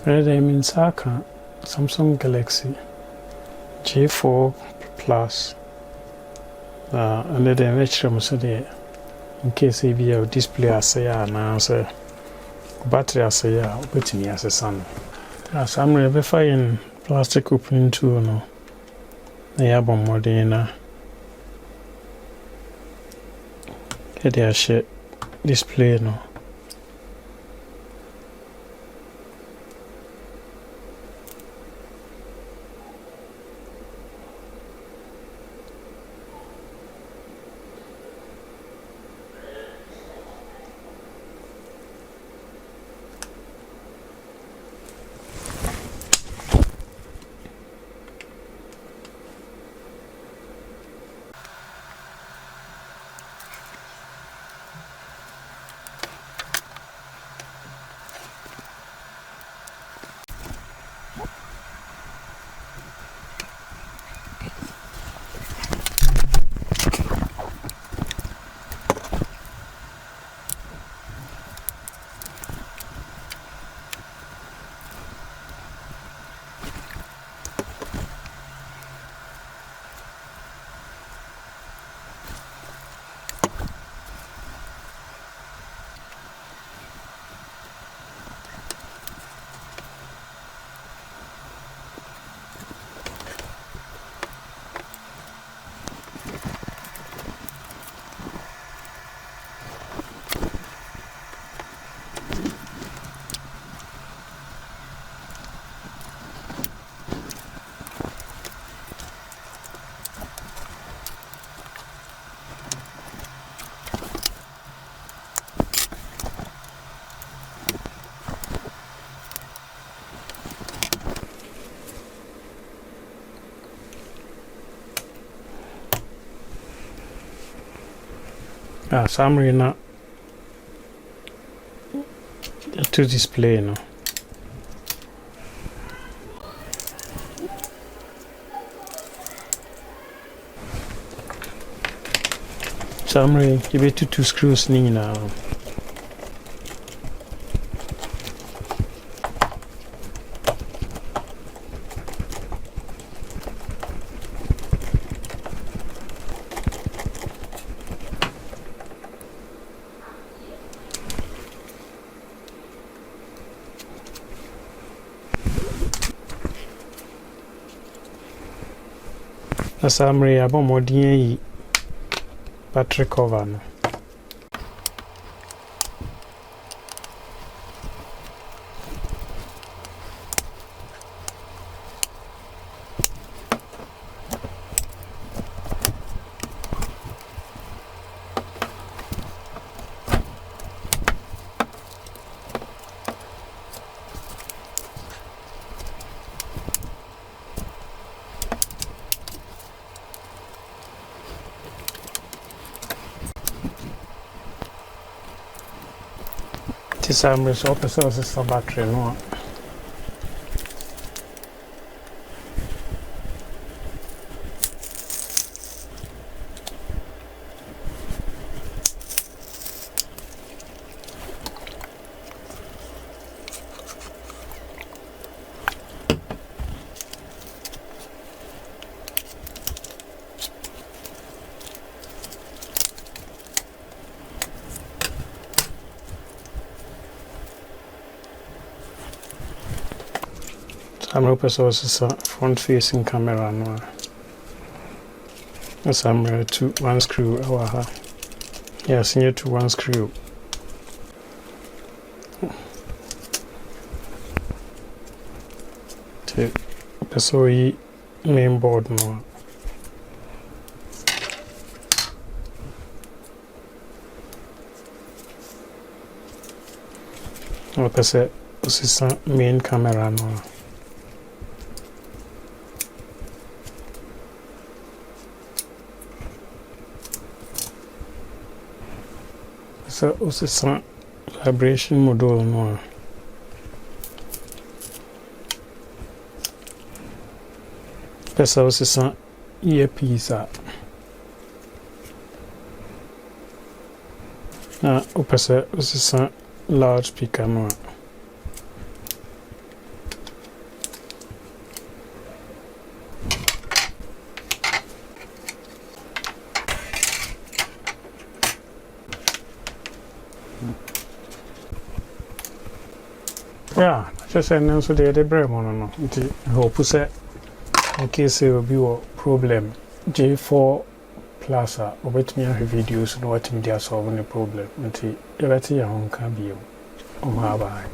Ready means Aka Samsung Galaxy J4 Plus. And then extra say in case if you display as a now say battery as a with me as a sun. As I'm in plastic opening tool no. I have one more day Head shit display no. Summary na to display no. Summary give it to two screws ni na. A summary about more DNA battery cover. No. Some resources for battery no. I'm hoping so is a front facing camera no. As I'm to one screw yes, near to one screw. To so main board no. Like I said, this is a main camera no. So this is a vibration module no. Pesa this is a earpiece pesa this is a loudspeaker no. Yeah, just say so the brave one no. Nti hope say in case you be problem J4 plus obetumi ahwe videos no watimi dia solve the problem. Nti ebeti ya ho nka bio. Bye.